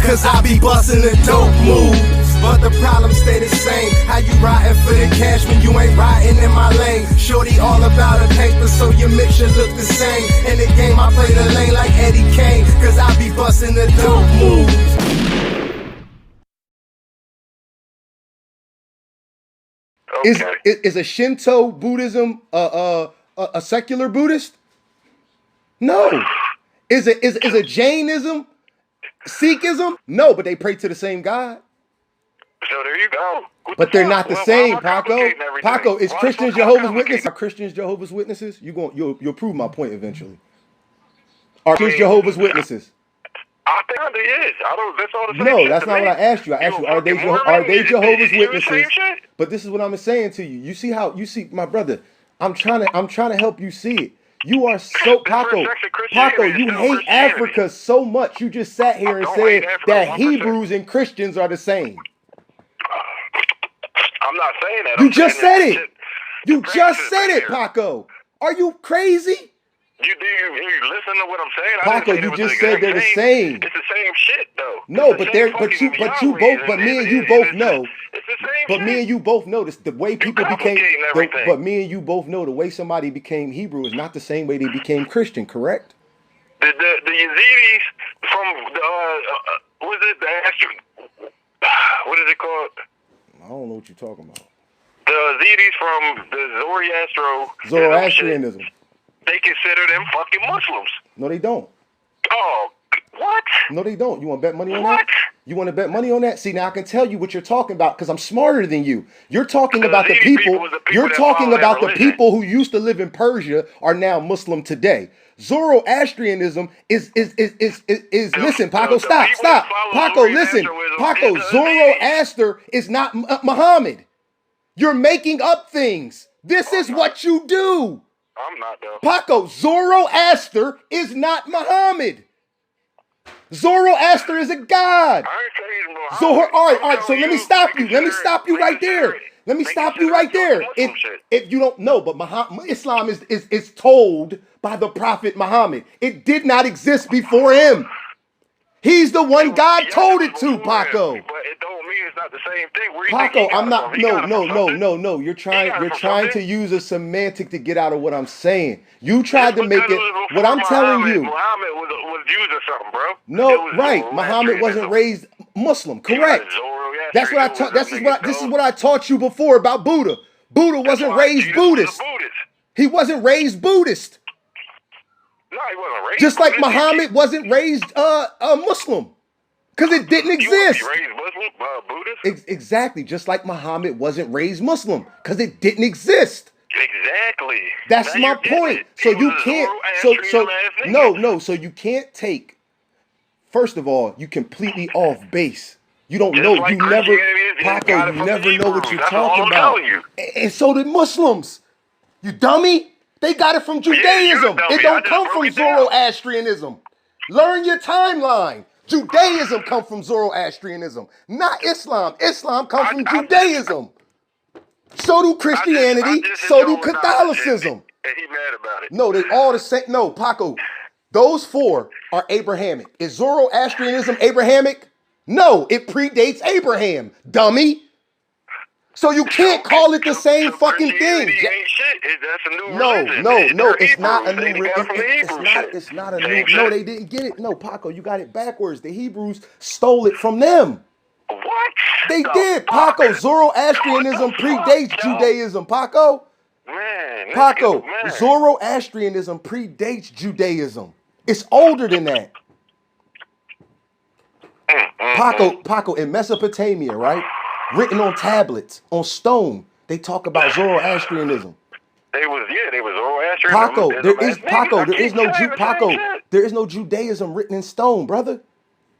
cause I be busting the dope moves. But the problem stay the same. How you riding for the cash when you ain't riding in my lane? Shorty all about a paper, so your mixture look the same. In the game I play the lane like Eddie Kane, cause I be busting the dope moves. Okay. Is a Shinto Buddhism a secular Buddhist? No. Is a Jainism Sikhism? No, but they pray to the same God. So there you go. But they're not the same, Paco. Paco, is Christians Jehovah's Witnesses? Are Christians Jehovah's Witnesses? You'll prove my point eventually. Are Christians Jehovah's Witnesses? I think it is. That's all the same. No, that's not what I asked you. I asked you, are they Jehovah's Witnesses? But this is what I'm saying to you. You see, my brother, I'm trying to help you see it. You are so Paco, you hate Africa so much. You just sat here and said that Hebrews and Christians are the same. I'm not saying that. You just said it. You just said it, Paco. Are you crazy? You listen to what I'm saying? Paco, you just said they're the same. It's the same shit, though. No, but me and you both know. It's the same but shit. me and you both know this. The way people became. But me and you both know the way somebody became Hebrew is not the same way they became Christian. Correct? The Yazidis from what is it? What is it called? I don't know what you're talking about. The Yazidis from the Zoroastrianism. They consider them fucking Muslims. No, they don't. Oh, what? No, they don't. You want to bet money on that? You want to bet money on that? See, now I can tell you what you're talking about because I'm smarter than you. You're talking about the people. You're talking about the people who used to live in Persia are now Muslim today. Zoroastrianism is listen, Paco, stop. Paco, listen. Paco, Zoroaster is not Muhammad. You're making up things. This is what you do. I'm not though. Paco, Zoroaster is not Muhammad. Zoroaster is a god. I ain't saying Muhammad. All right. So let me stop you. Let me stop you right there. If you don't know, but Islam is told by the Prophet Muhammad. It did not exist before him. He's the one God told it to, Paco. But it don't mean it's not the same thing. Paco, I'm not. No. You're trying to use a semantic to get out of what I'm saying. You tried to make it. What I'm telling you. Muhammad was using something, bro. No, right. Muhammad wasn't raised Muslim. Correct. That's what I taught. This is what I taught you before about Buddha. Buddha wasn't raised Buddhist. He wasn't raised Buddhist. No, he wasn't raised. Just like Muhammad wasn't raised a Muslim, because it didn't exist. Raised Muslim, Buddhist. Exactly, just like Muhammad wasn't raised Muslim, because it didn't exist. Exactly. That's my point. So you can't. So you can't take. First of all, you completely off base. You don't know. You never, Paco. You never know what you're talking about. And so did Muslims. You dummy. They got it from Judaism. It don't come from Zoroastrianism. Learn your timeline. Judaism come from Zoroastrianism, not Islam. Islam comes from Judaism. So do Christianity. So do Catholicism. And he mad about it. No, they all the same. No, Paco. Those four are Abrahamic. Is Zoroastrianism Abrahamic? No, it predates Abraham, dummy. So you can't call it the same fucking thing. That's a new religion. No, it's not a new religion. It's not a new. No, they didn't get it. No, Paco, you got it backwards. The Hebrews stole it from them. What? They did, Paco. Zoroastrianism predates Judaism, Paco. Man, Paco, Zoroastrianism predates Judaism. It's older than that. Paco, in Mesopotamia, right? Written on tablets, on stone, they talk about Zoroastrianism. They was Zoroastrianism. There is no Judaism written in stone, brother.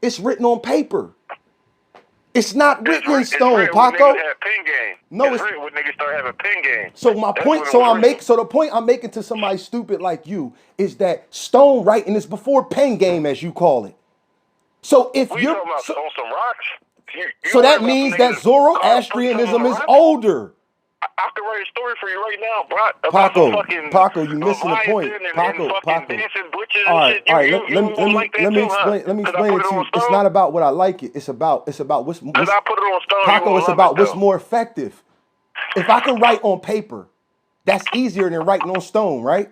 It's written on paper. It's not written in stone, Paco. No, it's written when niggas start having pen game. So the point I'm making to somebody stupid like you is that stone writing is before pen game, as you call it. So if you're on some rocks. So that means that Zoroastrianism is older. I can write a story for you right now, bro. Paco, you missing the point. Paco. All right. Let me explain it to you. It's not about what I like it. It's about what's I put it on stone. Paco, it's about what's more effective. If I can write on paper, that's easier than writing on stone, right?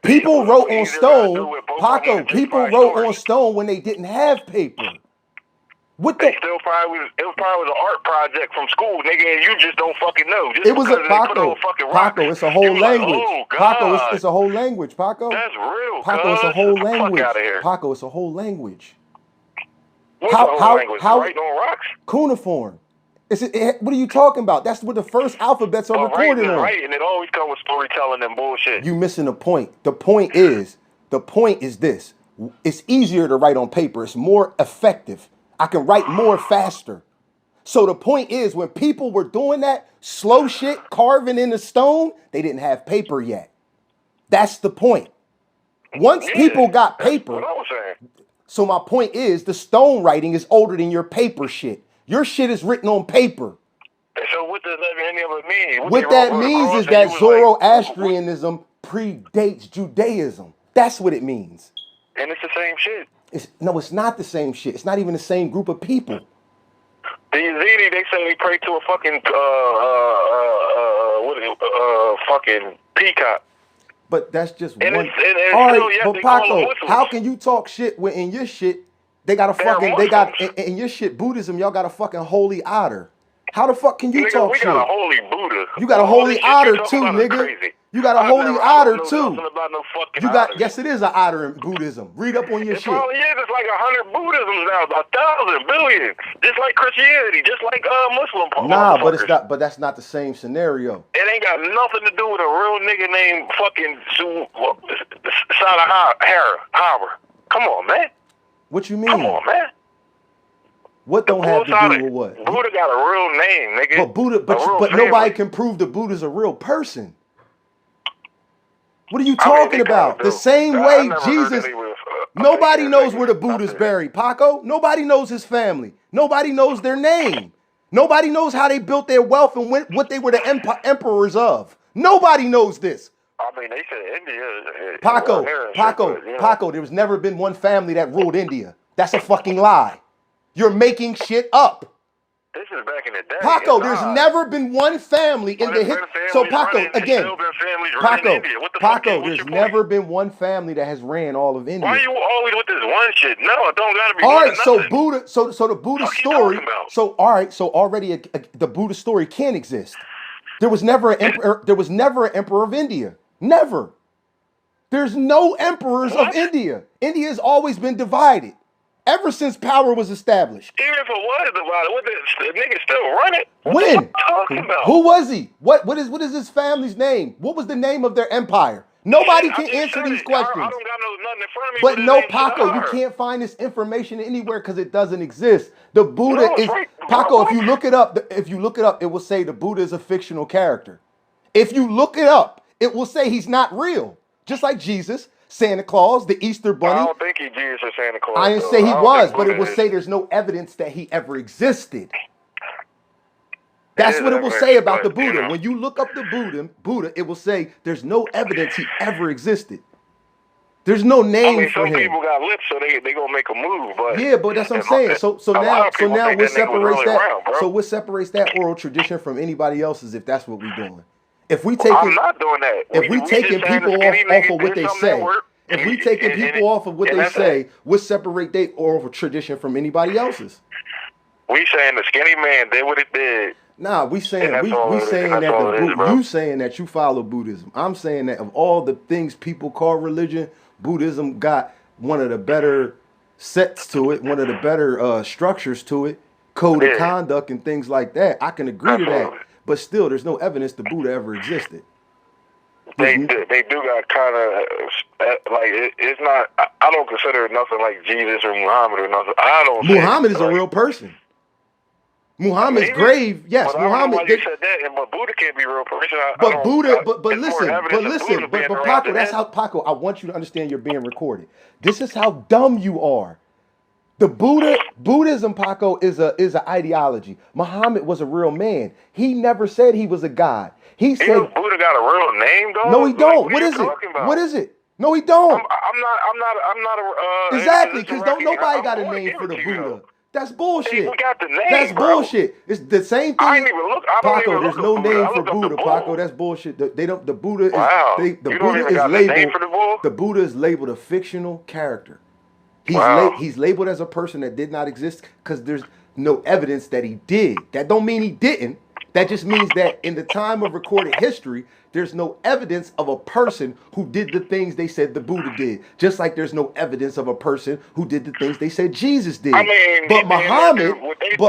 People wrote on stone, Paco. People wrote on stone when they didn't have paper. It was probably an art project from school, nigga, and you just don't fucking know. It was a Paco. Paco, it's a whole language. Paco, it's a whole language. Paco. That's real. Paco, it's a whole language. Fuck out of here. Paco, it's a whole language. What's a whole language? Writing on rocks? Cuneiform. What are you talking about? That's what the first alphabets are recorded on. Right, and it always comes with storytelling and bullshit. You missing the point. The point is this. It's easier to write on paper. It's more effective. I can write more faster. So the point is, when people were doing that slow shit, carving in the stone, they didn't have paper yet. That's the point. Once people got paper, what I was saying. So my point is, the stone writing is older than your paper shit. Your shit is written on paper. So what does any of it mean? What that means is that Zoroastrianism predates Judaism. That's what it means. And it's the same shit. It's not the same shit. It's not even the same group of people. The Yazidi, they say they pray to a fucking fucking peacock. But that's just and one. It's all right, but Paco, how can you talk shit when in your shit they got in your shit Buddhism, y'all got a fucking holy otter? How the fuck can you talk shit? We got a holy Buddha. You got a holy otter too, nigga. You got a holy otter too. Yes, it is an otter in Buddhism. Read up on your shit. Probably is. It's like 100 Buddhisms now, 1,000 billion. Just like Christianity, just like Muslim. Nah, but it's not. But that's not the same scenario. It ain't got nothing to do with a real nigga named fucking Hara. Come on, man. What you mean? Come on, man. What don't have to do with what? Buddha got a real name, nigga. But nobody can prove the Buddha's a real person. What are you talking about? The same way Jesus. Nobody knows where the Buddha's buried, Paco. Nobody knows his family. Nobody knows their name. Nobody knows how they built their wealth and what they were the emperors of. Nobody knows this. I mean, they said India. Paco, there's never been one family that ruled India. That's a fucking lie. You're making shit up. This is back in the day. Paco, there's never been one family in the history. So Paco, again, Paco, there's never been one family that has ran all of India. Why are you always with this one shit? No, it don't gotta be. All right, so Buddha, so the Buddha story. So all right, so already the Buddha story can exist. There was never an emperor. There was never an emperor of India. Never. There's no emperors of India. India has always been divided. Ever since power was established. Even if it was divided, the nigga still run it? When? What are you talking about? Who was he? What is his family's name? What was the name of their empire? Nobody can answer these questions. I don't got nothing in front of me. But no, Paco, you can't find this information anywhere because it doesn't exist. The Buddha is Paco. If you look it up, it will say the Buddha is a fictional character. If you look it up, it will say he's not real. Just like Jesus, Santa Claus, the Easter Bunny. I don't think he's Jesus or Santa Claus. I didn't say he was, but it will say there's no evidence that he ever existed. That's what it will say about the Buddha. You know. When you look up the Buddha, it will say there's no evidence he ever existed. There's no name for him. Some people got lips, so they gonna make a move. But yeah, but that's what I'm saying. So now what separates that? So what separates that oral tradition from anybody else's? If that's what we're doing. If we taking, I'm not doing that. If we taking people off of what they say, if we taking people off of what they say, what separate their oral tradition from anybody else's? We saying the skinny man did what it did. Nah, we saying that you saying that you follow Buddhism. I'm saying that of all the things people call religion, Buddhism got one of the better sets to it, one of the better structures to it, code of conduct and things like that. I can agree to that. But still, there's no evidence the Buddha ever existed. They do got kind of like it's not. I don't consider it nothing like Jesus or Muhammad or nothing. Muhammad is a real person. Muhammad's grave, yes. But Muhammad. You said that, but Buddha can't be a real person. But Paco, that's how Paco. I want you to understand you're being recorded. This is how dumb you are. The Buddhism, Paco, is an ideology. Muhammad was a real man. He never said he was a god. He said Buddha got a real name, though. No, he don't. Like, what is it? What is it? No, he don't. I'm not a exactly, because don't nobody got a name for the Buddha. That's bullshit. We got the name, That's bro. bullshit. It's the same thing. I ain't even look. Paco, there's no name for Buddha, Paco. That's bullshit. The Buddha is the Buddha is labeled. The Buddha is labeled a fictional character. He's labeled as a person that did not exist because there's no evidence that he did. That don't mean he didn't. That just means that in the time of recorded history, there's no evidence of a person who did the things they said the Buddha did. Just like there's no evidence of a person who did the things they said Jesus did. I mean, but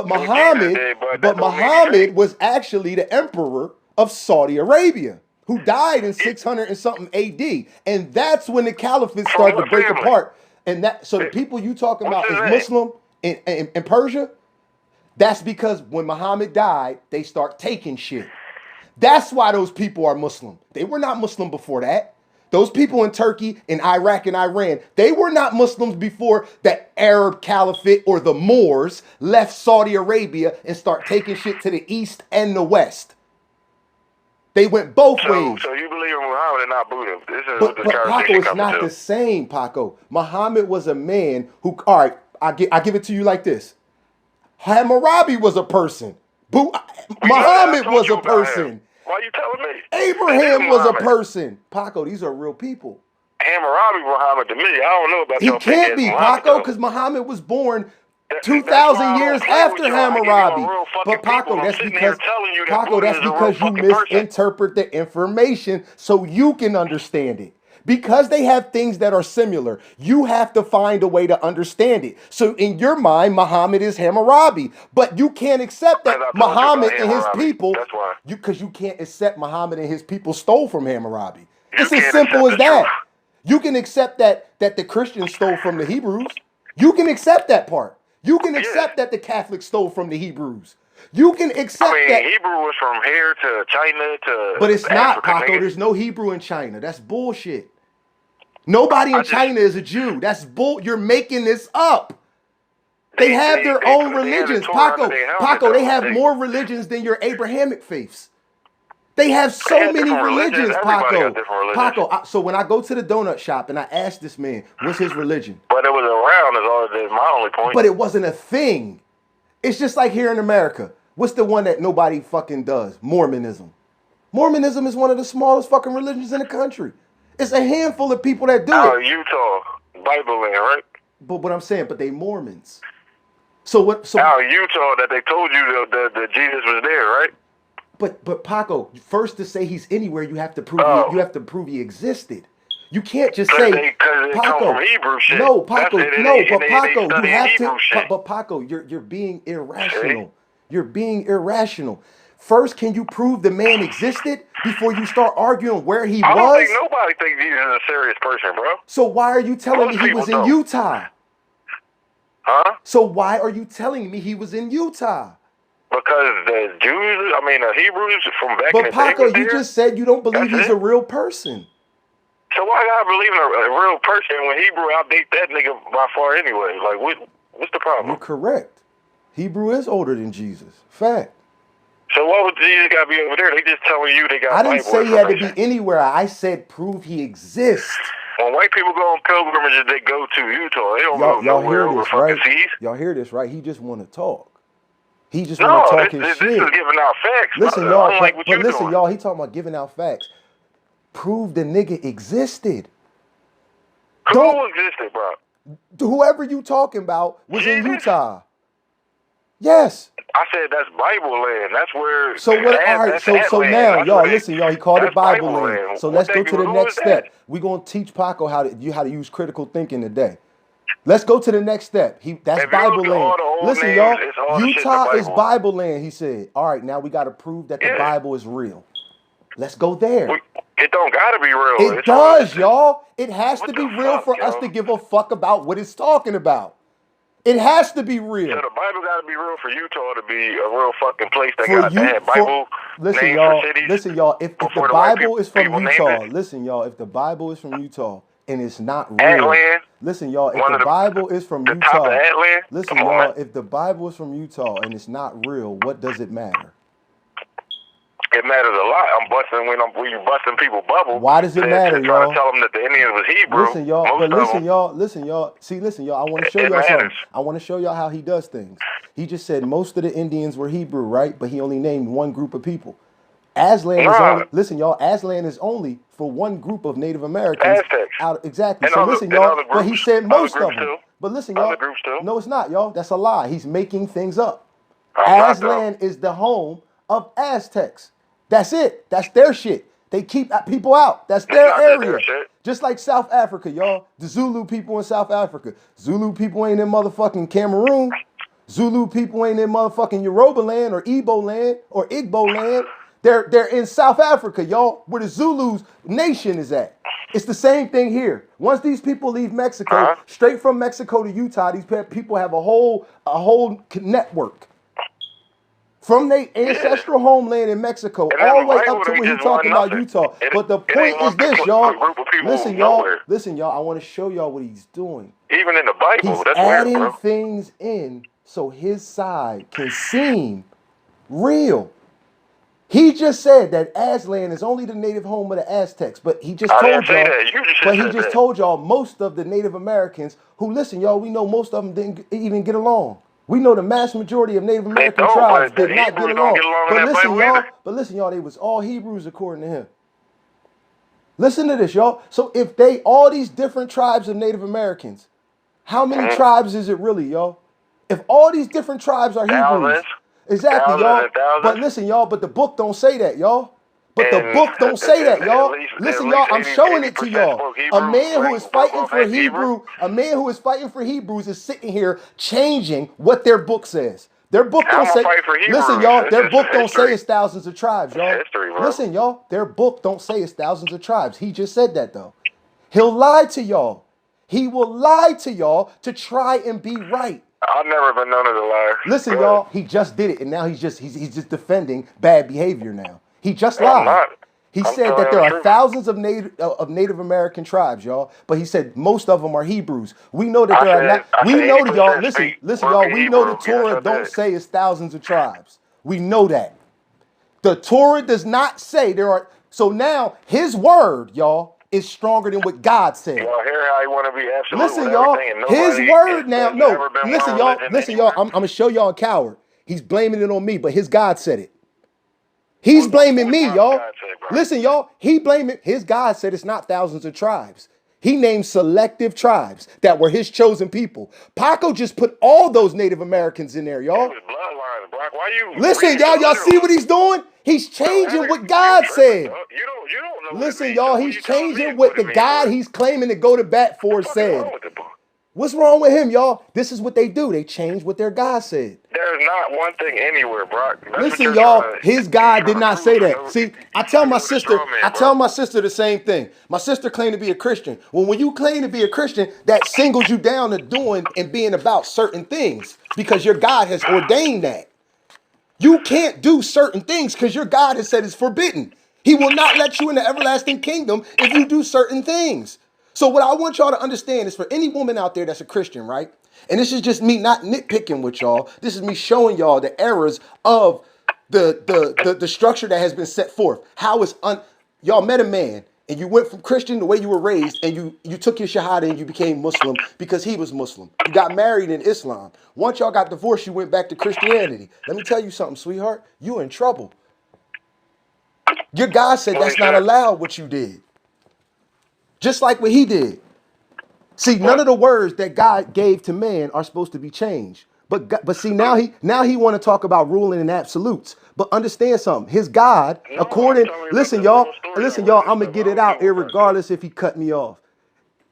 Muhammad was actually the emperor of Saudi Arabia, who died in 600 and something AD. And that's when the caliphate started to break apart. And so the people you talking about is Muslim in Persia. That's because when Muhammad died, they start taking shit. That's why those people are Muslim. They were not Muslim before that. Those people in Turkey, in Iraq, and Iran, they were not Muslims before the Arab Caliphate or the Moors left Saudi Arabia and start taking shit to the east and the west. They went both ways. So you believe in Muhammad and not Buddha? But Paco, it's not the same, Paco. Muhammad was a man who, all right, I give it to you like this. Hammurabi was a person. Muhammad was a person. Why are you telling me? Abraham was a person. Paco, these are real people. Hammurabi Muhammad to me. I don't know about He can't be, Paco, because Muhammad was born 2,000 years after Hammurabi. But Paco, that's because you misinterpret the information so you can understand it. Because they have things that are similar, you have to find a way to understand it. So in your mind, Muhammad is Hammurabi, but you can't accept that Muhammad and his people, because you can't accept Muhammad and his people stole from Hammurabi. It's as simple as that. You can accept that the Christians stole from the Hebrews. You can accept that part. You can accept that the Catholics stole from the Hebrews. You can accept that. Hebrew was from here to China to. But it's not, Paco. There's no Hebrew in China. That's bullshit. Nobody in China is a Jew. That's bull. You're making this up. They have their own religions, Paco. Paco, they have more religions than your Abrahamic faiths. They have so many religions, Paco. Paco, so when I go to the donut shop and I ask this man, what's his religion? But it was around is my only point. But it wasn't a thing. It's just like here in America. What's the one that nobody fucking does? Mormonism. Mormonism is one of the smallest fucking religions in the country. It's a handful of people that do it. Utah, Bible land, right? But what I'm saying, but they Mormons. So what? So Utah, that they told you that Jesus was there, right? But Paco, first to say he's anywhere, you have to prove he existed. You can't just say Paco. No, Paco. No, but Paco, you have to. But Paco, you're being irrational. You're being irrational. First, can you prove the man existed before you start arguing where he was? I don't think nobody thinks Jesus is a serious person, bro. So why are you telling me he was in Utah? Huh? So why are you telling me he was in Utah? Because the Jews, the Hebrews from back in the day. But Paco, you just said you don't believe he's a real person. So why gotta believe in a real person when Hebrew outdate that nigga by far anyway? Like, what's the problem? You're correct. Hebrew is older than Jesus. Fact. So why would Jesus gotta be over there? They just telling you they got. I didn't say he had to be anywhere. I said prove he exists. When white people go on pilgrimages, they go to Utah. They don't go nowhere over fucking seas. Y'all hear this, right? He just want to talk. He just want to talk his shit. This is giving out facts. Listen, y'all. But listen, y'all. He talking about giving out facts. Prove the nigga existed. Who existed, bro? Whoever you talking about was in Utah. Yes. I said that's Bible land. That's where. So what? All right. So now, y'all, listen, y'all. He called it Bible land. So let's go to the next step. We're gonna teach Paco how to use critical thinking today. Let's go to the next step. That's Bible land. Listen, y'all. Utah is Bible land. He said. All right. Now we got to prove that the Bible is real. Let's go there. It don't gotta be real. It does, y'all. It has to be real for us to give a fuck about what it's talking about. It has to be real. So the Bible got to be real for Utah to be a real fucking place that got to have Bible names for cities. Listen, y'all. If the Bible is from Utah, listen, y'all. If the Bible is from Utah, and it's not real. Atlan, listen, y'all, if the Bible is from Utah, listen, y'all, man. If the Bible is from Utah and it's not real, what does it matter? It matters a lot. I'm busting when you busting people bubble. Why does it matter, y'all? Trying to tell them that the Indians was Hebrew. Listen, y'all. But listen, y'all. See, listen, y'all. I want to show y'all something. I want to show y'all how he does things. He just said most of the Indians were Hebrew, right? But he only named one group of people. Aslan is only. Listen, y'all. Aslan is only for one group of Native Americans. Aztecs. Exactly. So listen, y'all. But he said most of them. But listen, y'all. No, it's not, y'all. That's a lie. He's making things up. Aslan is the home of Aztecs. That's it. That's their shit. They keep people out. That's their area. Just like South Africa, y'all. The Zulu people in South Africa. Zulu people ain't in motherfucking Cameroon. Zulu people ain't in motherfucking Yoruba land or Igbo land or Igbo land. They're in South Africa, y'all, where the Zulus nation is at. It's the same thing here. Once these people leave Mexico, straight from Mexico to Utah, these people have a whole network. From their ancestral homeland in Mexico, all the way up to where he's talking about Utah. But the point is this, y'all. Listen, y'all. I want to show y'all what he's doing. Even in the Bible, he's adding things in so his side can seem real. He just said that Aslan is only the native home of the Aztecs, but he just told y'all. Told y'all most of the Native Americans who, listen, y'all, we know most of them didn't even get along. We know the mass majority of Native American tribes did not get along. But listen, y'all, they was all Hebrews according to him. Listen to this, y'all. So if all these different tribes of Native Americans, how many tribes is it really, y'all? If all these different tribes are Hebrews. Exactly, y'all. But listen, y'all, but the book don't say that, y'all. But the book don't say that, y'all. Listen, y'all, I'm showing it to y'all. A man who is fighting for Hebrews is sitting here changing what their book says. Their book don't say. Listen, y'all, their book don't say it's thousands of tribes, y'all. Listen, y'all, their book don't say it's thousands of tribes. He just said that though. He'll lie to y'all. He will lie to y'all to try and be right. I've never been known as a liar. Listen, y'all, he just did it, and now he's just defending bad behavior now. He just lied. He said that there are thousands of Native American tribes, y'all. But he said most of them are Hebrews. We know that there are not. We know that, y'all. Listen, y'all. We know the Torah don't say it's thousands of tribes. We know that. The Torah does not say there are. So now his word, y'all, is stronger than what God said. Y'all hear how you want to be absolute. Listen, y'all. His word now. No. Listen, y'all. Listen, y'all. I'm gonna show y'all a coward. He's blaming it on me, but his God said it. He's blaming me, y'all. Listen, y'all. His God said it's not thousands of tribes. He named selective tribes that were his chosen people. Paco just put all those Native Americans in there, y'all. Bloodlines, Brock. Why you? Listen, y'all see what he's doing? He's changing what God said. You don't know. Listen, y'all. He's changing what the God he's claiming to go to bat for said. What's wrong with him, y'all? This is what they do. They change what their God said. There's not one thing anywhere, Brock. Listen, y'all, his God did not say that. See, I tell my sister the same thing. My sister claimed to be a Christian. Well, when you claim to be a Christian, that singles you down to doing and being about certain things because your God has ordained that. You can't do certain things because your God has said it's forbidden. He will not let you in the everlasting kingdom if you do certain things. So what I want y'all to understand is for any woman out there that's a Christian, right? And this is just me not nitpicking with y'all. This is me showing y'all the errors of the structure that has been set forth. How it's y'all met a man and you went from Christian the way you were raised and you took your shahada and you became Muslim because he was Muslim. You got married in Islam. Once y'all got divorced, you went back to Christianity. Let me tell you something, sweetheart. You in trouble. Your God said that's not allowed what you did. Just like what he did. See, none of the words that God gave to man are supposed to be changed. But see, now he want to talk about ruling in absolutes. But understand something. His God, listen, y'all, I'm going to get it out irregardless if he cut me off.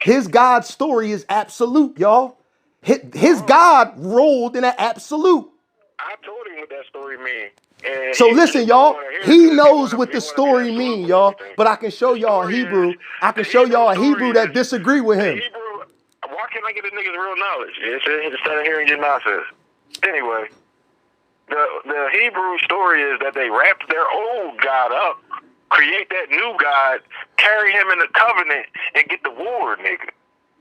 His God's story is absolute, y'all. His God ruled in an absolute. I told him what that story means. So listen, y'all, he knows what the story means, y'all. But I can show y'all a Hebrew. I can show y'all a Hebrew that disagree with him. Why can't I get the niggas real knowledge? Instead of hearing your nonsense. Anyway, the Hebrew story is that they wrapped their old God up create that new God, carry him in the covenant, and get the war, nigga.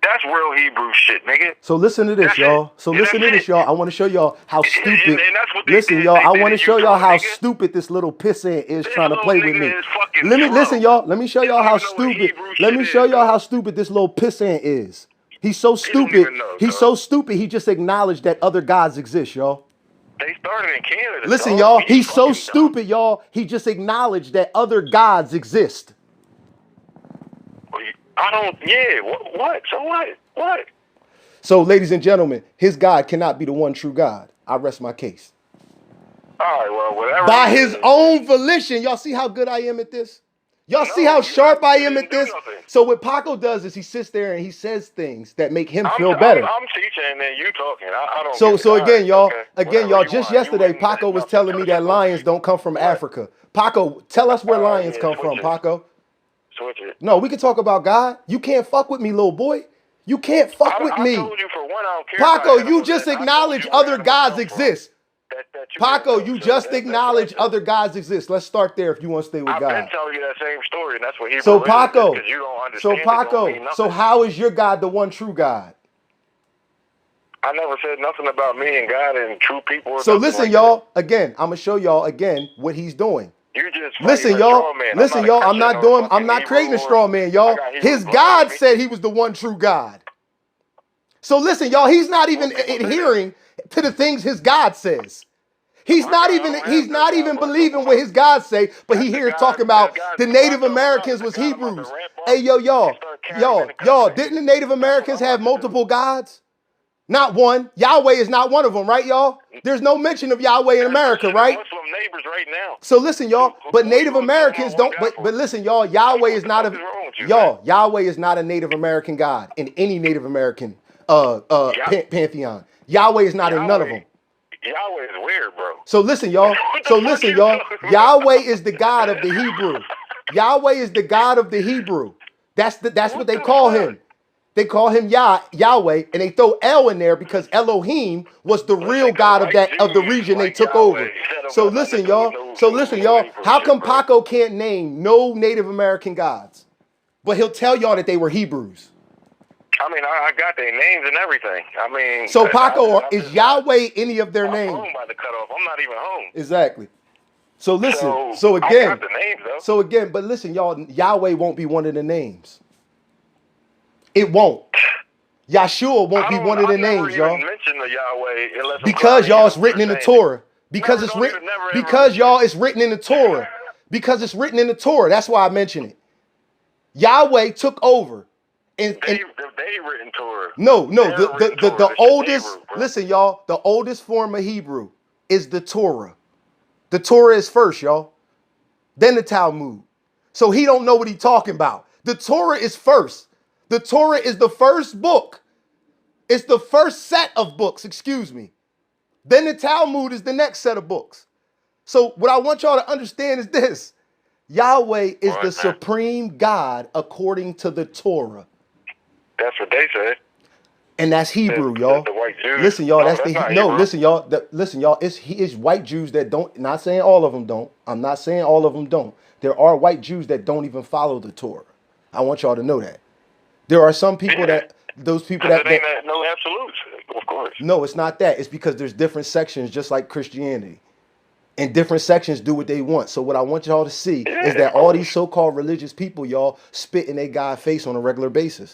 That's real Hebrew shit, nigga. So listen to this, y'all. So listen to this, y'all. I want to show y'all how stupid. Listen, y'all. I want to show y'all how stupid this little pissant is trying to play with me. Let me listen, y'all. Let me show y'all how stupid. Let me show y'all how stupid this little pissant is. He's so stupid. He's so stupid. He just acknowledged that other gods exist, y'all. They started in Canada. Listen, y'all. He's so stupid, y'all. He just acknowledged that other gods exist. What? So what? What? So, ladies and gentlemen, his God cannot be the one true God. I rest my case. All right, well, whatever. By his own volition. Y'all see how good I am at this? Y'all see how sharp I am at this? So what Paco does is he sits there and he says things that make him feel better. I'm teaching and then you talking. I don't So again, y'all, just yesterday, Paco was telling me that lions don't come from Africa. Paco, tell us where lions come from, Paco. Switch it. No, we can talk about God. You can't fuck with me, little boy. You can't fuck with me. I told you for one, I don't care. Paco, you just acknowledge other gods exist. Paco, you just acknowledge other gods exist. Let's start there if you want to stay with God. I've been telling you that same story, and that's what Hebrew so Paco, is, you don't understand. So Paco, so how is your God the one true God? I never said nothing about me and God and true people. So listen, y'all. Again, I'm gonna show y'all again what he's doing. You just listen, y'all. Listen, y'all. I'm not creating a straw man, y'all. His God said he was the one true God. So listen, y'all. He's not even adhering to the things his God says. He's not even believing what his God say. But he hears talking about the Native Americans was Hebrews. Hey, y'all. Didn't the Native Americans have multiple gods? Not one. Yahweh is not one of them, right, y'all? There's no mention of Yahweh in America, right? Muslim neighbors right now. So listen, y'all. But Native Americans don't. But listen, y'all. Yahweh is not a Yahweh is not a Native American God in any Native American pantheon. Yahweh is not in none of them. Yahweh is weird, bro. So listen, y'all. Yahweh is the God of the Hebrew. Yahweh is the God of the Hebrew. That's what they call him. They call him Yahweh, and they throw L in there because Elohim was the real God of the region they took over. So listen, y'all. How come Paco can't name no Native American gods, but he'll tell y'all that they were Hebrews? I mean, I got their names and everything. I mean, so Paco, is Yahweh any of their names? I'm about to cut off. I'm not even home. Exactly. So listen. So again. I got the names, though. So again, but listen, y'all. Yahweh won't be one of the names. It won't. Yahshua won't be one of the names, y'all. Because y'all, it's written in the Torah. Because it's written. Because y'all, it's written in the Torah. Because it's written in the Torah. That's why I mention it. Yahweh took over. And they written Torah. No. The oldest. Hebrew, listen, y'all. The oldest form of Hebrew is the Torah. The Torah is first, y'all. Then the Talmud. So he don't know what he's talking about. The Torah is first. The Torah is the first book. It's the first set of books, excuse me. Then the Talmud is the next set of books. So what I want y'all to understand is this. Yahweh is the supreme God according to the Torah. That's what they say. And that's Hebrew, y'all. The white Jews. Listen, y'all, listen, y'all, it's white Jews that don't, not saying all of them don't. I'm not saying all of them don't. There are white Jews that don't even follow the Torah. I want y'all to know that. There are some people those people that ain't no absolutes, of course. No, it's not that. It's because there's different sections, just like Christianity. And different sections do what they want. So what I want y'all to see is that all these so-called religious people, y'all, spit in their God face on a regular basis.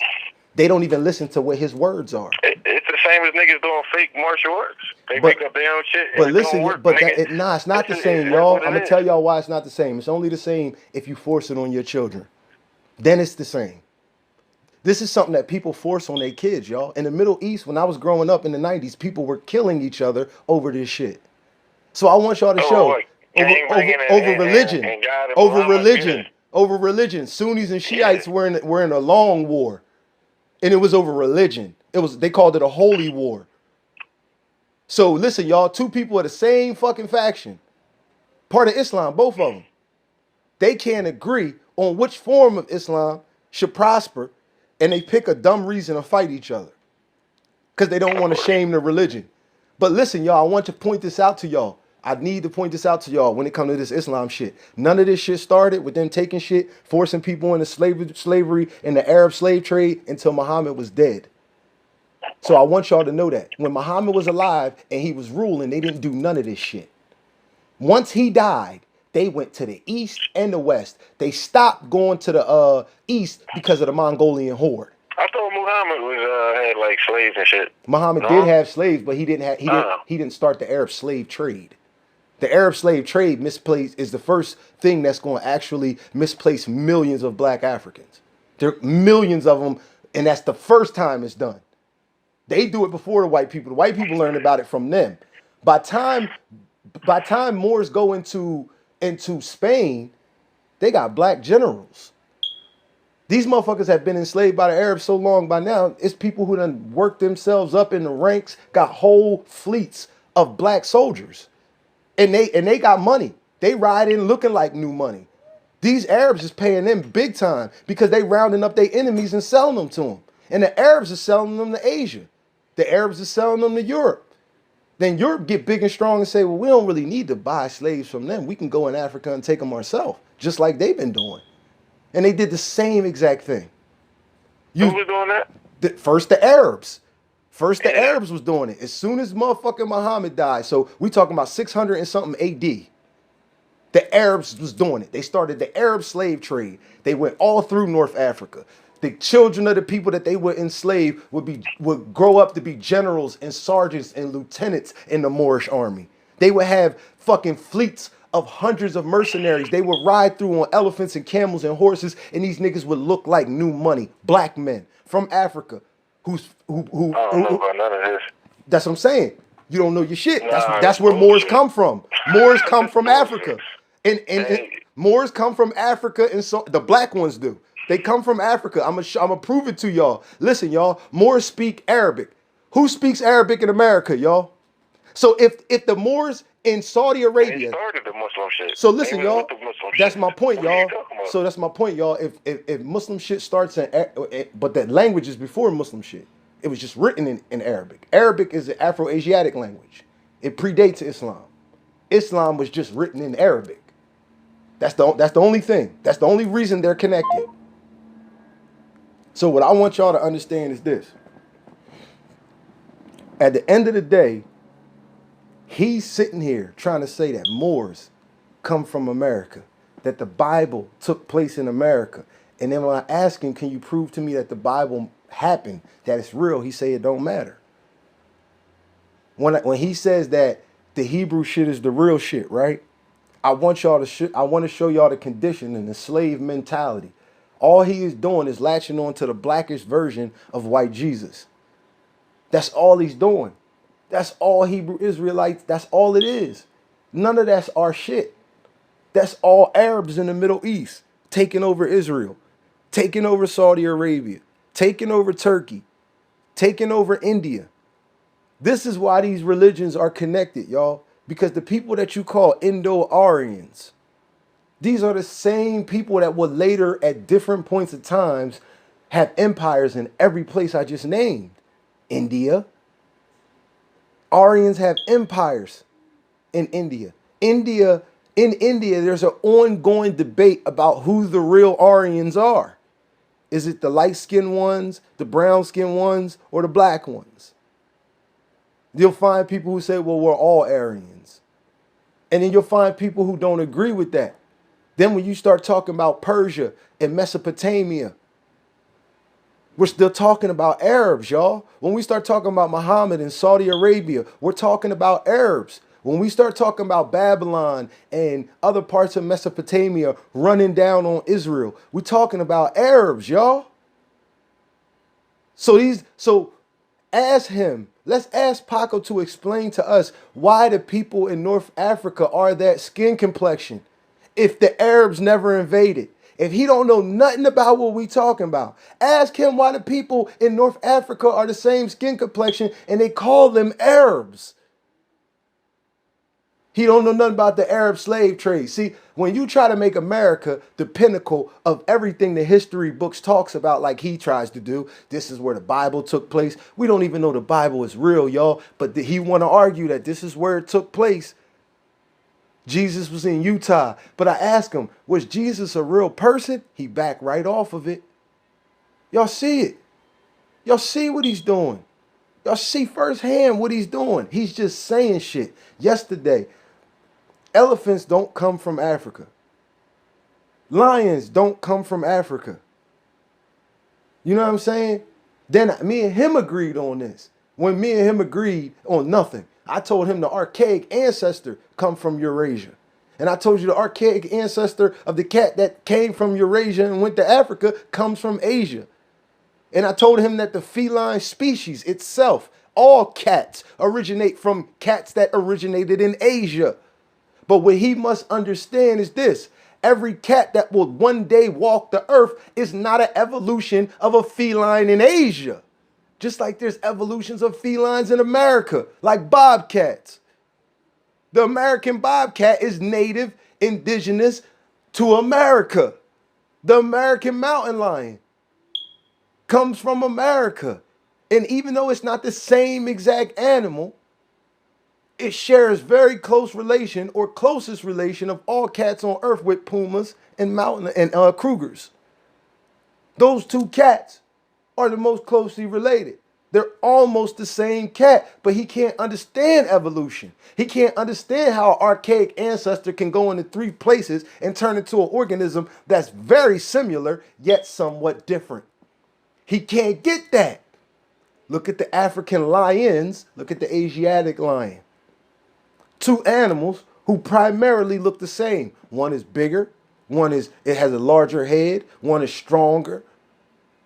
They don't even listen to what his words are. It's the same as niggas doing fake martial arts. They make up their own shit. But listen, it's not the same, y'all. I'm going to tell y'all why it's not the same. It's only the same if you force it on your children. Then it's the same. This is something that people force on their kids, y'all. In the Middle East, when I was growing up in the 90s, people were killing each other over this shit. So I want y'all to show over religion. Sunnis and Shiites were in a long war, and it was over religion. They called it a holy war. So listen, y'all, two people of the same fucking faction, part of Islam, both of them, they can't agree on which form of Islam should prosper. And they pick a dumb reason to fight each other because they don't want to shame the religion. But listen, y'all, I want to point this out to y'all. I need to point this out to y'all when it comes to this Islam shit. None of this shit started with them taking shit, forcing people into slavery and the Arab slave trade until Muhammad was dead. So I want y'all to know that. When Muhammad was alive and he was ruling, they didn't do none of this shit. Once he died, they went to the east and the west. They stopped going to the east because of the Mongolian horde. I thought Muhammad had like slaves and shit. Muhammad did have slaves, but he didn't start the Arab slave trade. The Arab slave trade is the first thing that's going to actually misplace millions of black Africans. There are millions of them, and that's the first time it's done. They do it before the white people. The white people learn about it from them. By time Moors go into Spain, they got black generals. These motherfuckers have been enslaved by the Arabs so long by now, it's people who done worked themselves up in the ranks, got whole fleets of black soldiers. And they got money. They ride in looking like new money. These Arabs is paying them big time because they rounding up their enemies and selling them to them. And the Arabs are selling them to Asia. The Arabs are selling them to Europe. Then Europe get big and strong and say, well, we don't really need to buy slaves from them. We can go in Africa and take them ourselves, just like they've been doing. And they did the same exact thing. Who was doing that? First the Arabs. First the Arabs was doing it. As soon as motherfucking Muhammad died, so we talking about 600 and something AD, the Arabs was doing it. They started the Arab slave trade. They went all through North Africa. The children of the people that they would enslave would grow up to be generals and sergeants and lieutenants in the Moorish army. They would have fucking fleets of hundreds of mercenaries. They would ride through on elephants and camels and horses, and these niggas would look like new money. Black men from Africa who I don't know about none of this. That's what I'm saying. You don't know your shit. That's where Moors come from. Moors come from Africa. And Moors come from Africa, and so the black ones do. They come from Africa. I'm gonna prove it to y'all. Listen, y'all. Moors speak Arabic. Who speaks Arabic in America, y'all? So if the Moors in Saudi Arabia, they started the Muslim shit. So listen, y'all. That's my point, y'all. So that's my point, y'all. If Muslim shit starts but that language is before Muslim shit. It was just written in Arabic. Arabic is an Afro-Asiatic language. It predates Islam. Islam was just written in Arabic. That's the only thing. That's the only reason they're connected. So what I want y'all to understand is this. At the end of the day, he's sitting here trying to say that Moors come from America, that the Bible took place in America. And then when I ask him, can you prove to me that the Bible happened, that it's real, he say it don't matter. When he says that the Hebrew shit is the real shit, right? I want to show y'all the condition and the slave mentality. All he is doing is latching on to the blackish version of white Jesus. That's all he's doing. That's all Hebrew Israelites, that's all it is. None of that's our shit. That's all Arabs in the Middle East taking over Israel, taking over Saudi Arabia, taking over Turkey, taking over India. This is why these religions are connected, y'all. Because the people that you call Indo-Aryans, these are the same people that would later, at different points of times, have empires in every place I just named. India. Aryans have empires in India. In India, there's an ongoing debate about who the real Aryans are. Is it the light-skinned ones, the brown-skinned ones, or the black ones? You'll find people who say, well, we're all Aryans. And then you'll find people who don't agree with that. Then when you start talking about Persia and Mesopotamia, we're still talking about Arabs, y'all. When we start talking about Muhammad and Saudi Arabia, we're talking about Arabs. When we start talking about Babylon and other parts of Mesopotamia running down on Israel, we're talking about Arabs, y'all. So ask him. Let's ask Paco to explain to us why the people in North Africa are that skin complexion if the Arabs never invaded. If he don't know nothing about what we talking about, ask him why the people in North Africa are the same skin complexion and they call them Arabs. He don't know nothing about the Arab slave trade. See, when you try to make America the pinnacle of everything the history books talks about like he tries to do, this is where the Bible took place. We don't even know the Bible is real, y'all, but he want to argue that this is where it took place. Jesus was in Utah. But I asked him, was Jesus a real person? He backed right off of it. Y'all see it. Y'all see what he's doing. Y'all see firsthand what he's doing. He's just saying shit. Yesterday, elephants don't come from Africa. Lions don't come from Africa. You know what I'm saying? Then me and him agreed on this. When me and him agreed on nothing, I told him the archaic ancestor come from Eurasia. And I told you the archaic ancestor of the cat that came from Eurasia and went to Africa comes from Asia. And I told him that the feline species itself, all cats, originate from cats that originated in Asia. But what he must understand is this. Every cat that will one day walk the earth is not an evolution of a feline in Asia. Just like there's evolutions of felines in America, like bobcats. The American bobcat is native, indigenous to America. The American mountain lion comes from America. And even though it's not the same exact animal, it shares very close relation or closest relation of all cats on earth with pumas and mountain and Krugers. Those two cats are the most closely related. They're almost the same cat, but he can't understand evolution. He can't understand how an archaic ancestor can go into three places and turn into an organism that's very similar, yet somewhat different. He can't get that. Look at the African lions. Look at the Asiatic lion. Two animals who primarily look the same. One is bigger. It has a larger head. One is stronger.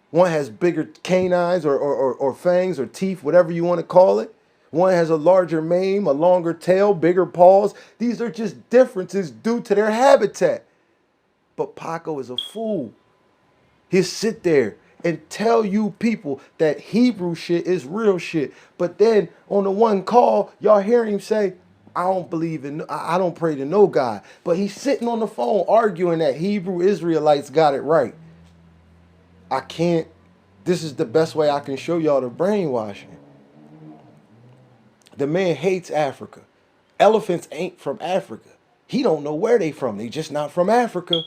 One has bigger canines or fangs or teeth, whatever you want to call it. One has a larger mane, a longer tail, bigger paws. These are just differences due to their habitat. But Paco is a fool. He'll sit there and tell you people that Hebrew shit is real shit. But then on the one call, y'all hear him say, I don't pray to no God. But he's sitting on the phone arguing that Hebrew Israelites got it right. This is the best way I can show y'all the brainwashing. The man hates Africa. Elephants ain't from Africa. He don't know where they from. They just not from Africa.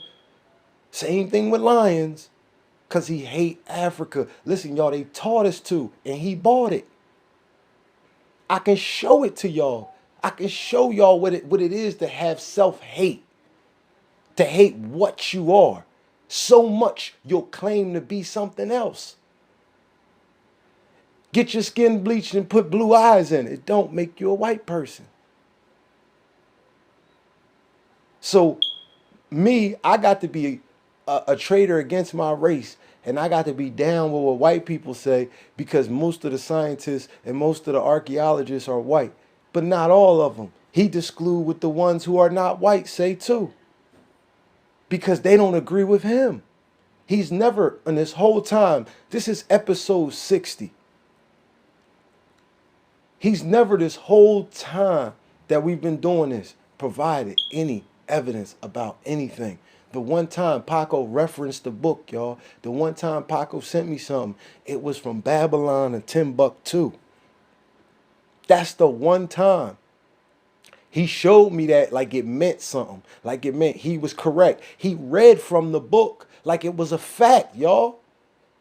Same thing with lions. Because he hate Africa. Listen, y'all, they taught us to, and he bought it. I can show it to y'all. I can show y'all what it is to have self-hate. To hate what you are. So much you'll claim to be something else. Get your skin bleached and put blue eyes in it. It don't make you a white person. So I got to be a traitor against my race. And I got to be down with what white people say because most of the scientists and most of the archaeologists are white. But not all of them. He exclude with the ones who are not white say too. Because they don't agree with him. He's never, in this whole time, this is episode 60. He's never this whole time that we've been doing this provided any evidence about anything. The one time Paco referenced the book, y'all. The one time Paco sent me something, it was from Babylon and Timbuktu. That's the one time. He showed me that like it meant something. Like it meant he was correct. He read from the book like it was a fact, y'all.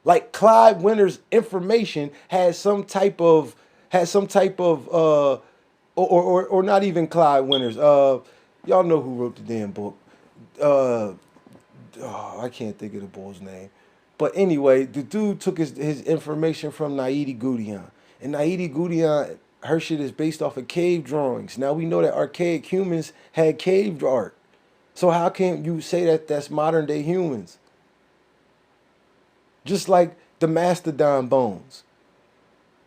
Like Clyde Winter's information had some type of or not even Clyde Winters. Y'all know who wrote the damn book. I can't think of the bull's name. But anyway, the dude took his information from Naidi Goudian. And Naidi Goudian, her shit is based off of cave drawings. Now we know that archaic humans had cave art. So how can you say that that's modern day humans? Just like the mastodon bones.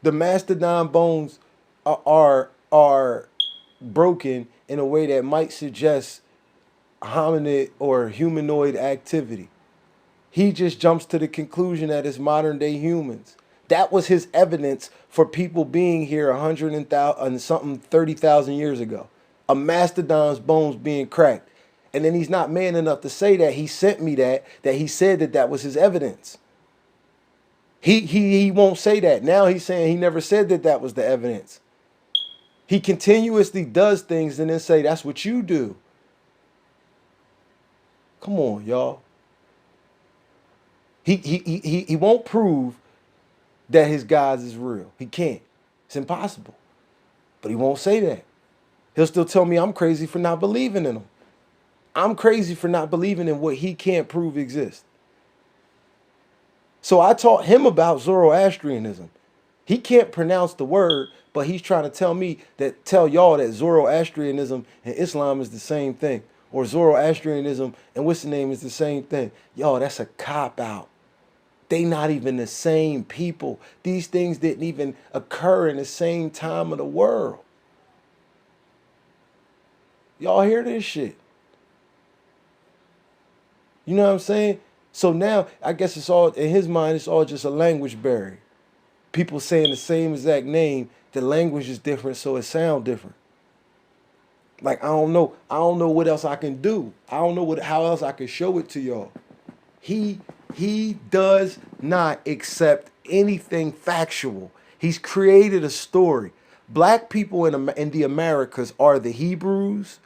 The mastodon bones are broken in a way that might suggest hominid or humanoid activity. He just jumps to the conclusion that it's modern day humans. That was his evidence for people being here 30,000 years ago. A mastodon's bones being cracked. And then he's not man enough to say that. He sent me that he said that was his evidence. He won't say that. Now he's saying he never said that was the evidence. He continuously does things and then say, that's what you do. Come on, y'all. He won't prove that his gods is real. He can't. It's impossible. But he won't say that. He'll still tell me I'm crazy for not believing in him. I'm crazy for not believing in what he can't prove exists. So I taught him about Zoroastrianism. He can't pronounce the word, but he's trying to tell y'all that Zoroastrianism and Islam is the same thing. Or Zoroastrianism and what's the name is the same thing. Y'all, that's a cop-out. They not even the same people. These things didn't even occur in the same time of the world. Y'all hear this shit? You know what I'm saying? So now, I guess it's all, in his mind, it's all just a language barrier. People saying the same exact name, the language is different, so it sounds different. Like, I don't know what else I can do. I don't know how else I can show it to y'all. He does not accept anything factual. He's created a story. Black people in the Americas are the Hebrews.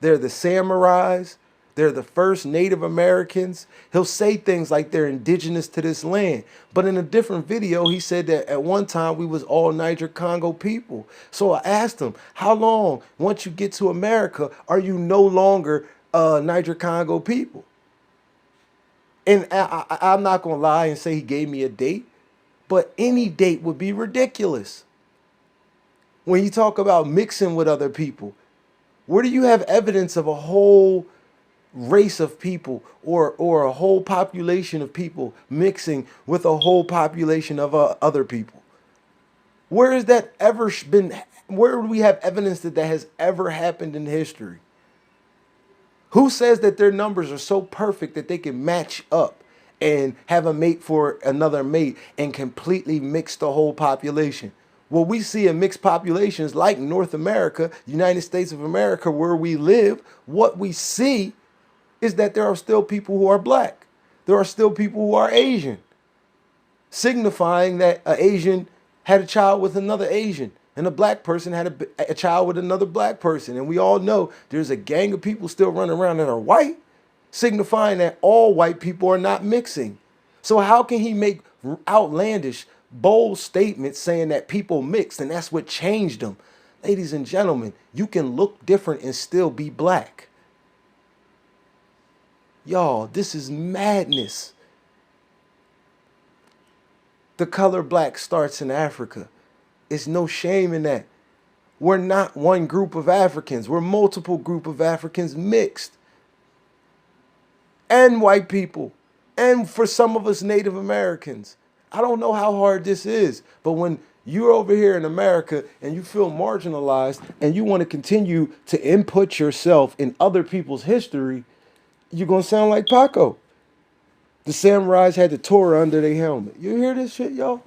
They're the samurais. They're the first Native Americans. He'll say things like they're indigenous to this land. But in a different video, he said that at one time we was all Niger-Congo people. So I asked him, how long, once you get to America, are you no longer Niger-Congo people? And I'm not going to lie and say he gave me a date, but any date would be ridiculous. When you talk about mixing with other people, where do you have evidence of a whole race of people or a whole population of people mixing with a whole population of other people? Where has that ever been? Where do we have evidence that has ever happened in history? Who says that their numbers are so perfect that they can match up and have a mate for another mate and completely mix the whole population? What we see in mixed populations like North America, United States of America, where we live, what we see is that there are still people who are black. There are still people who are Asian, signifying that an Asian had a child with another Asian. And a black person had a child with another black person. And we all know there's a gang of people still running around that are white, signifying that all white people are not mixing. So how can he make outlandish, bold statements saying that people mixed and that's what changed them? Ladies and gentlemen, you can look different and still be black. Y'all, this is madness. The color black starts in Africa. It's no shame in that. We're not one group of Africans. We're multiple group of Africans mixed. And white people. And for some of us, Native Americans. I don't know how hard this is, but when you're over here in America and you feel marginalized and you want to continue to input yourself in other people's history, you're going to sound like Paco. The samurais had the Torah under their helmet. You hear this shit, y'all?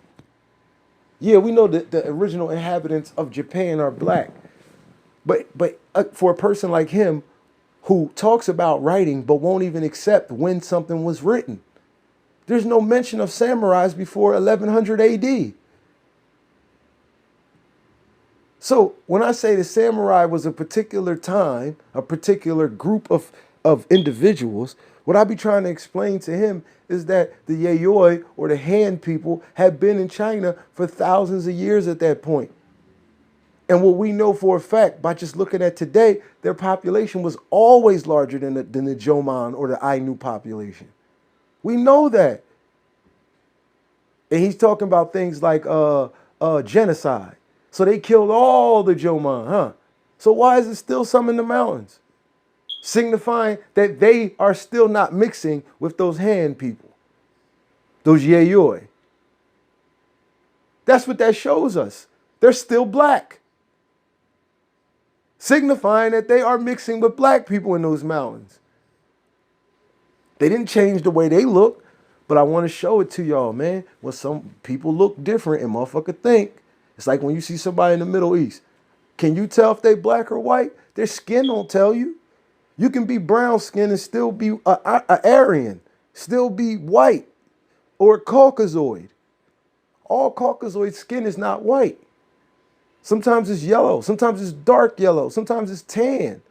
Yeah, we know that the original inhabitants of Japan are black. But for a person like him who talks about writing but won't even accept when something was written, there's no mention of samurais before 1100 AD. So when I say the samurai was a particular time, a particular group of individuals, what I be trying to explain to him is that the Yayoi or the Han people had been in China for thousands of years at that point. And what we know for a fact by just looking at today, their population was always larger than the Jomon or the Ainu population. We know that. And he's talking about things like genocide. So they killed all the Jomon, huh? So why is there still some in the mountains? Signifying that they are still not mixing with those Han people, those Yayoi. That's what that shows us. They're still black. Signifying that they are mixing with black people in those mountains. They didn't change the way they look, but I want to show it to y'all, man. When some people look different and motherfucker think, it's like when you see somebody in the Middle East. Can you tell if they black or white? Their skin don't tell you. You can be brown skin and still be Aryan, still be white or Caucasoid. All Caucasoid skin is not white. Sometimes it's yellow, sometimes it's dark yellow, sometimes it's tan.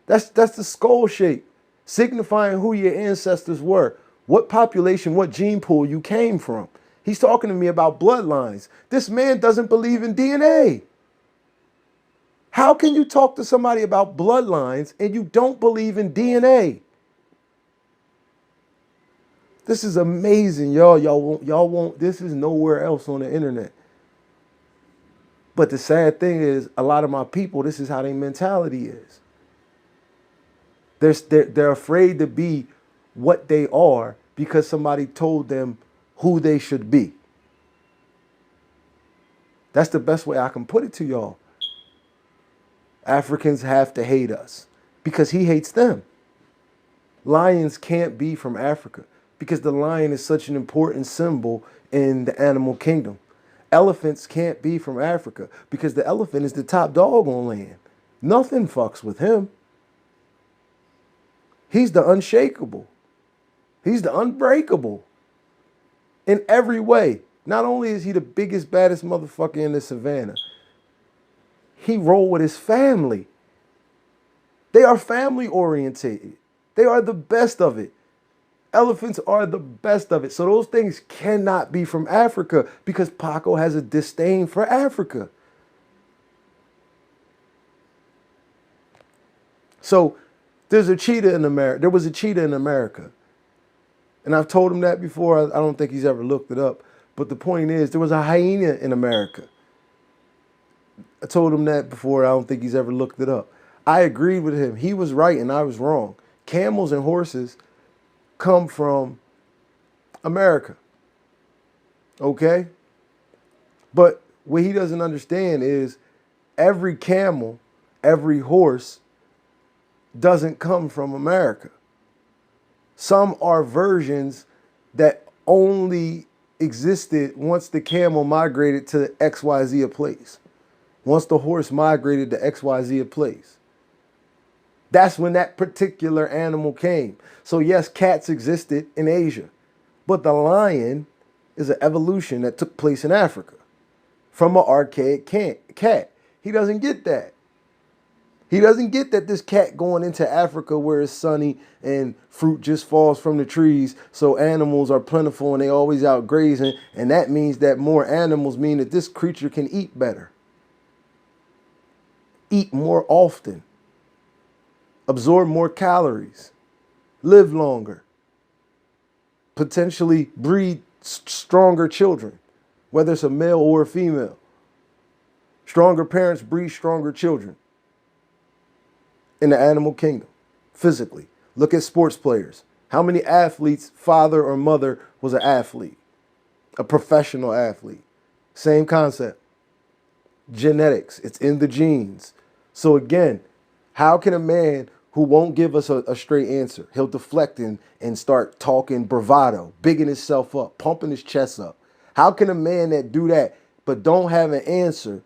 That's the skull shape. signifying who your ancestors were, what population, what gene pool you came from. He's talking to me about bloodlines. This man doesn't believe in DNA. How can you talk to somebody about bloodlines and you don't believe in DNA? This is amazing, y'all. Y'all won't. This is nowhere else on the internet. But the sad thing is, a lot of my people, this is how their mentality is. They're afraid to be what they are because somebody told them who they should be. That's the best way I can put it to y'all. Africans have to hate us because he hates them. Lions can't be from Africa because the lion is such an important symbol in the animal kingdom. Elephants can't be from Africa because the elephant is the top dog on land. Nothing fucks with him. He's the unshakable. He's the unbreakable. In every way. Not only is he the biggest, baddest motherfucker in the savannah, he roll with his family. They are family orientated. They are the best of it. Elephants are the best of it. So those things cannot be from Africa because Paco has a disdain for Africa. So there's a cheetah in America. There was a cheetah in America. And I've told him that before. I don't think he's ever looked it up. But the point is, there was a hyena in America. I told him that before. I don't think he's ever looked it up. I agreed with him. He was right and I was wrong. Camels and horses come from America. Okay? But what he doesn't understand is every camel, every horse doesn't come from America. Some are versions that only existed once the camel migrated to XYZ place. Once the horse migrated to XYZ place. That's when that particular animal came. So yes, cats existed in Asia, but the lion is an evolution that took place in Africa from an archaic cat. He doesn't get that. He doesn't get that this cat going into Africa where it's sunny and fruit just falls from the trees, so animals are plentiful and they always out grazing, and that means that more animals mean that this creature can eat better, eat more often, absorb more calories, live longer, potentially breed stronger children, whether it's a male or a female. Stronger parents breed stronger children in the animal kingdom, physically. Look at sports players. How many athletes' father or mother was an athlete? A professional athlete. Same concept. Genetics. It's in the genes. So again, how can a man who won't give us a straight answer, he'll deflect and start talking bravado, bigging himself up, pumping his chest up. How can a man that do that but don't have an answer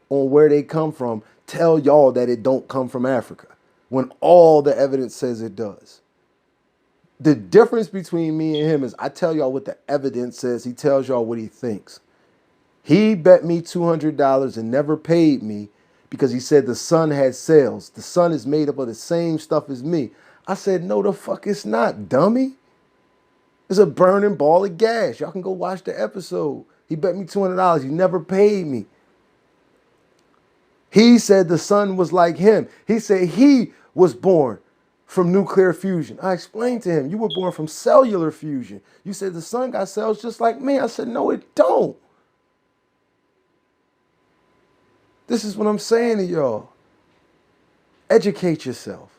on where they come from tell y'all that it don't come from Africa when all the evidence says it does? The difference between me and him is I tell y'all what the evidence says. He tells y'all what he thinks. He bet me $200 and never paid me because he said the sun had cells. The sun is made up of the same stuff as me. I said, no, the fuck it's not, dummy. It's a burning ball of gas. Y'all can go watch the episode. He bet me $200. He never paid me. He said the sun was like him. He said he was born from nuclear fusion. I explained to him, you were born from cellular fusion. You said the sun got cells just like me. I said, no, it don't. This is what I'm saying to y'all. Educate yourself.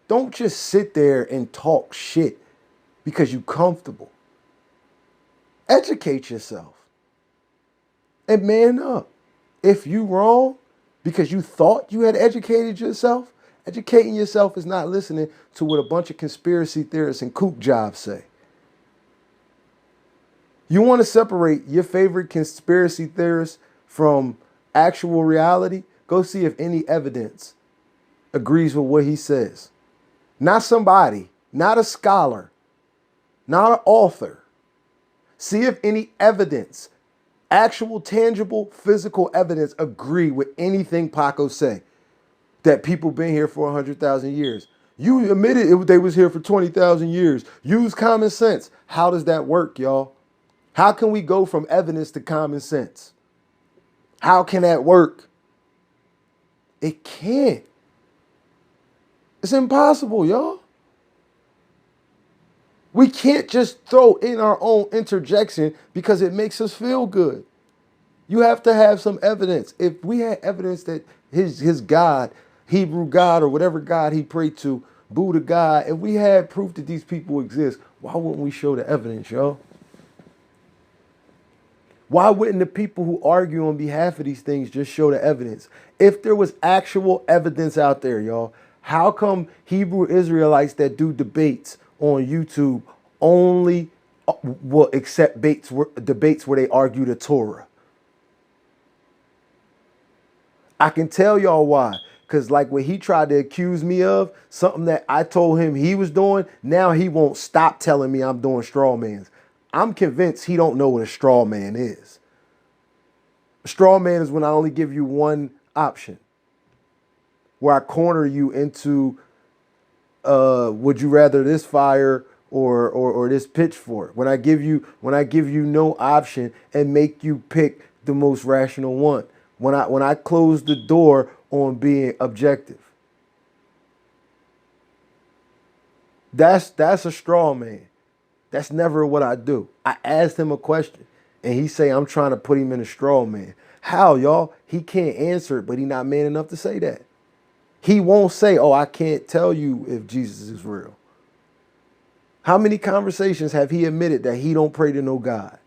Don't just sit there and talk shit because you're comfortable. Educate yourself. And man up. If you wrong because you thought you had educated yourself, educating yourself is not listening to what a bunch of conspiracy theorists and kook jobs say. You want to separate your favorite conspiracy theorists from actual reality? Go see if any evidence agrees with what he says. Not somebody, not a scholar, not an author. See if any evidence, actual, tangible, physical evidence agree with anything Paco say. That people been here for 100,000 years. You admitted they was here for 20,000 years. Use common sense. How does that work, y'all? How can we go from evidence to common sense? How can that work? It can't. It's impossible, y'all. We can't just throw in our own interjection because it makes us feel good. You have to have some evidence. If we had evidence that his God, Hebrew God or whatever God he prayed to, Buddha God, if we had proof that these people exist, why wouldn't we show the evidence, y'all? Why wouldn't the people who argue on behalf of these things just show the evidence? If there was actual evidence out there, y'all, how come Hebrew Israelites that do debates on YouTube only will accept debates where they argue the Torah? I can tell y'all why. Because like what he tried to accuse me of, something that I told him he was doing, now he won't stop telling me I'm doing straw mans. I'm convinced he don't know what a straw man is. A straw man is when I only give you one option, where I corner you into would you rather this fire or this pitchfork? When I give you no option and make you pick the most rational one. When I close the door on being objective. That's a straw man. That's never what I do. I asked him a question and he say I'm trying to put him in a straw man. How, y'all? He can't answer it, but he not man enough to say that. He won't say, oh, I can't tell you if Jesus is real. How many conversations have he admitted that he don't pray to no God?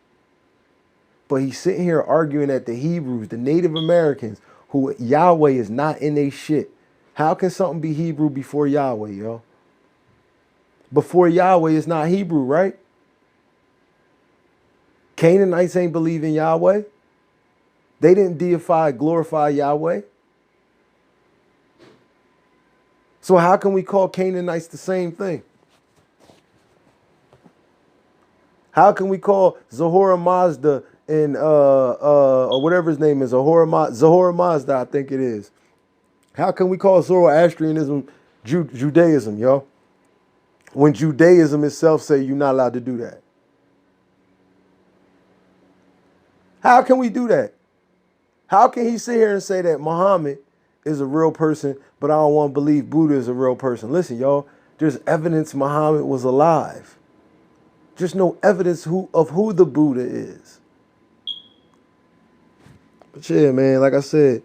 But he's sitting here arguing that the Hebrews, the Native Americans, who Yahweh is not in their shit. How can something be Hebrew before Yahweh, y'all? Before Yahweh is not Hebrew, right? Canaanites ain't believe in Yahweh. They didn't deify, glorify Yahweh. So how can we call Canaanites the same thing? How can we call Zahora Mazda and or whatever his name is, Zahora Mazda, I think it is. How can we call Zoroastrianism Judaism, yo? When Judaism itself say you're not allowed to do that. How can we do that? How can he sit here and say that Muhammad is a real person, but I don't want to believe Buddha is a real person? Listen, y'all, there's evidence Muhammad was alive. Just no evidence of who the Buddha is. But yeah, man, like I said,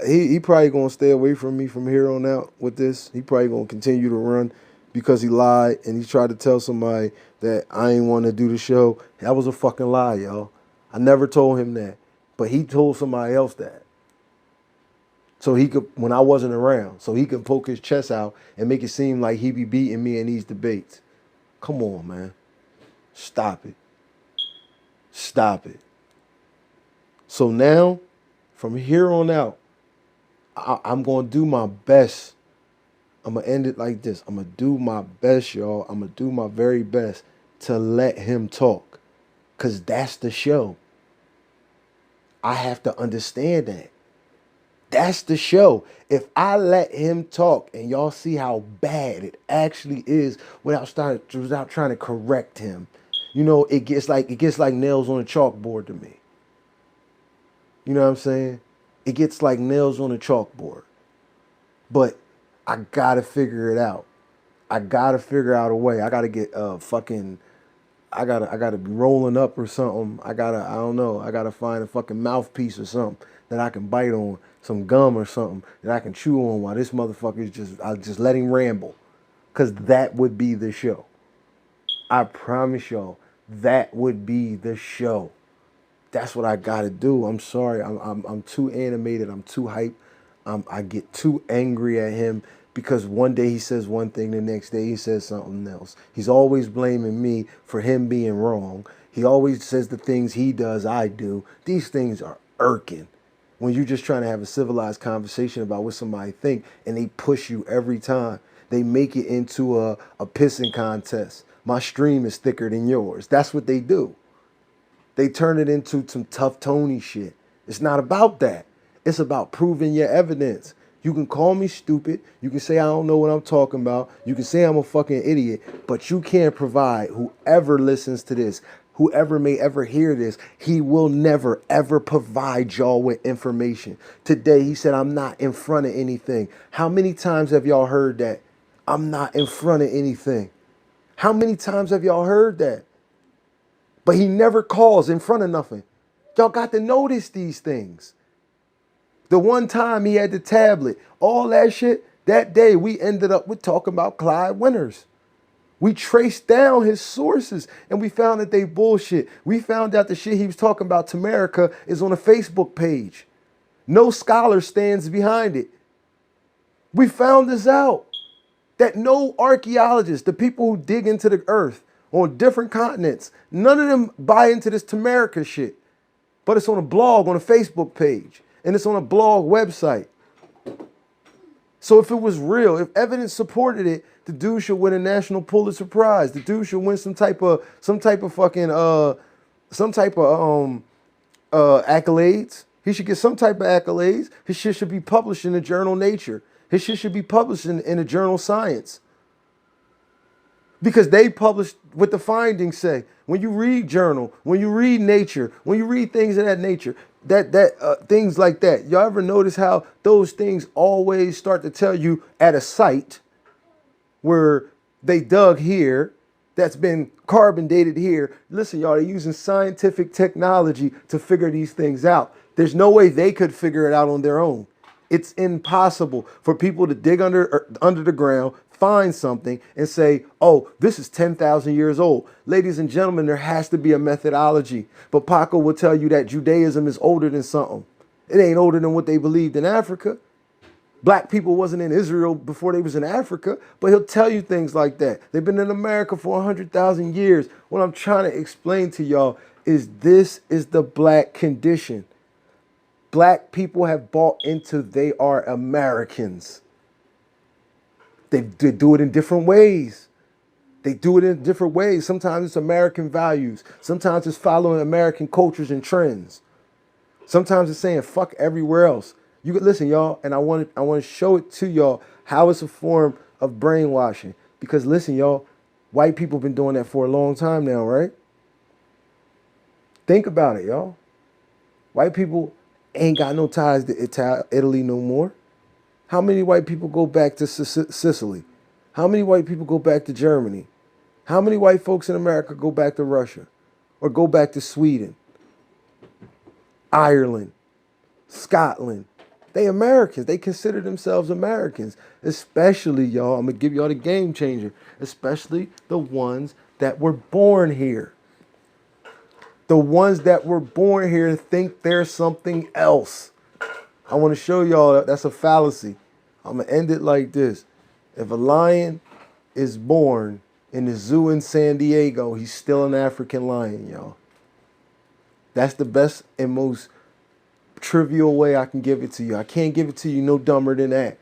he probably going to stay away from me from here on out with this. He probably going to continue to run because he lied and he tried to tell somebody that I ain't want to do the show. That was a fucking lie, y'all. I never told him that. But he told somebody else that. So he could, when I wasn't around, so he could poke his chest out and make it seem like he be beating me in these debates. Come on, man. Stop it. Stop it. So now, from here on out, I'm going to do my best. I'm going to end it like this. I'm going to do my best, y'all. I'm going to do my very best to let him talk. Because that's the show. I have to understand that. That's the show. If I let him talk and y'all see how bad it actually is without trying to correct him, you know, it gets like nails on a chalkboard to me. You know what I'm saying? It gets like nails on a chalkboard. But I gotta figure it out. I gotta figure out a way. I gotta get I gotta be rolling up or something. I gotta find a fucking mouthpiece or something that I can bite on, some gum or something that I can chew on while this motherfucker is I'll just let him ramble. Cause that would be the show. I promise y'all, that would be the show. That's what I gotta do. I'm sorry. I'm too animated. I'm too hyped. I get too angry at him because one day he says one thing, the next day he says something else. He's always blaming me for him being wrong. He always says the things he does, I do. These things are irking. When you're just trying to have a civilized conversation about what somebody think and they push you every time. They make it into a pissing contest. My stream is thicker than yours. That's what they do. They turn it into some tough Tony shit. It's not about that. It's about proving your evidence. You can call me stupid. You can say I don't know what I'm talking about. You can say I'm a fucking idiot. But you can't provide, whoever listens to this, whoever may ever hear this, he will never, ever provide y'all with information. Today, he said, I'm not in front of anything. How many times have y'all heard that? I'm not in front of anything. How many times have y'all heard that? But he never calls in front of nothing. Y'all got to notice these things. The one time he had the tablet, all that shit, that day we ended up with talking about Clyde Winters. We traced down his sources and we found that they bullshit. We found out the shit he was talking about to America is on a Facebook page. No scholar stands behind it. We found this out. That no archaeologists, the people who dig into the earth on different continents, none of them buy into this Tamerica shit. But it's on a blog, on a Facebook page, and it's on a blog website. So if it was real, if evidence supported it, the dude should win a National Pulitzer Prize. The dude should win some type of accolades. He should get some type of accolades. His shit should be published in the journal Nature. His shit should be published in the journal Science. Because they publish what the findings say. When you read journal, when you read Nature, when you read things of that nature, things like that, y'all ever notice how those things always start to tell you at a site where they dug here, that's been carbon dated here. Listen, y'all, they're using scientific technology to figure these things out. There's no way they could figure it out on their own. It's impossible for people to dig under the ground, find something and say, oh, this is 10,000 years old. Ladies and gentlemen, there has to be a methodology. But Paco will tell you that Judaism is older than something. It ain't older than what they believed in Africa. Black people wasn't in Israel before they was in Africa, but he'll tell you things like that. They've been in America for 100,000 years. What I'm trying to explain to y'all is this is the black condition. Black people have bought into they are Americans. They do it in different ways. They do it in different ways. Sometimes it's American values. Sometimes it's following American cultures and trends. Sometimes it's saying fuck everywhere else. You could listen, y'all, and I want to show it to y'all how it's a form of brainwashing. Because listen, y'all, white people have been doing that for a long time now, right? Think about it, y'all. White people ain't got no ties to Italy no more. How many white people go back to Sicily? How many white people go back to Germany? How many white folks in America go back to Russia? Or go back to Sweden? Ireland? Scotland? They Americans. They consider themselves Americans. Especially, y'all, I'm going to give y'all the game changer. Especially the ones that were born here. The ones that were born here and think they're something else. I want to show y'all that's a fallacy. I'm going to end it like this. If a lion is born in the zoo in San Diego, he's still an African lion, y'all. That's the best and most trivial way I can give it to you. I can't give it to you no dumber than that.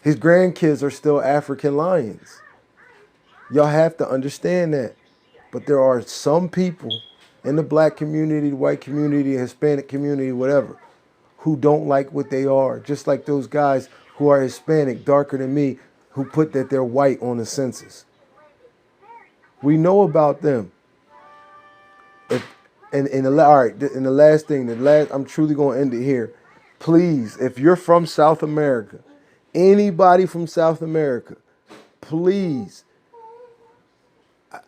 His grandkids are still African lions. Y'all have to understand that. But there are some people in the black community, the white community, Hispanic community, whatever, who don't like what they are. Just like those guys who are Hispanic, darker than me, who put that they're white on the census. We know about them. And the last thing, I'm truly going to end it here. Please, if you're from South America, anybody from South America, please,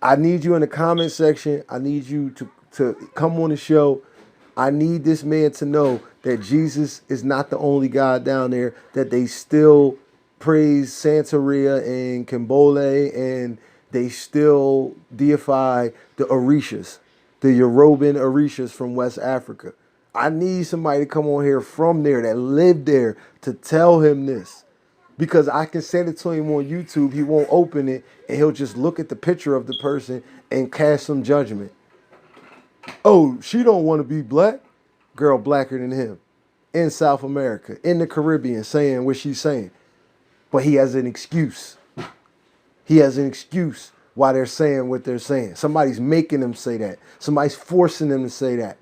I need you in the comment section. I need you to come on the show. I need this man to know that Jesus is not the only God down there, that they still praise Santeria and Kimbole, and they still deify the Orishas, the Yoruban Orishas from West Africa. I need somebody to come on here from there that lived there to tell him this. Because I can send it to him on YouTube, he won't open it, and he'll just look at the picture of the person and cast some judgment. Oh, she don't want to be black? Girl blacker than him. In South America, in the Caribbean, saying what she's saying. But he has an excuse. He has an excuse why they're saying what they're saying. Somebody's making them say that. Somebody's forcing them to say that.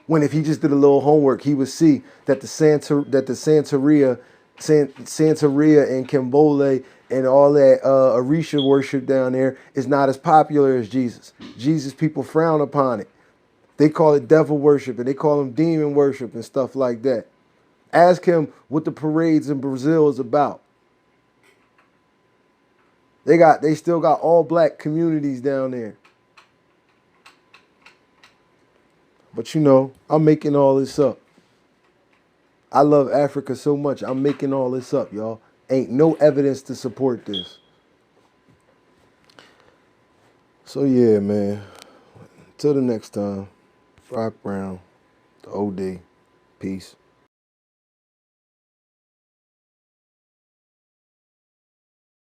When if he just did a little homework, he would see that the Santeria and Kambole and all that Orisha worship down there is not as popular as Jesus. Jesus, people frown upon it. They call it devil worship and they call him demon worship and stuff like that. Ask him what the parades in Brazil is about. They still got all black communities down there. But you know, I'm making all this up. I love Africa so much. I'm making all this up, y'all. Ain't no evidence to support this. So yeah, man. Till the next time. Rock Brown, the OD. Peace.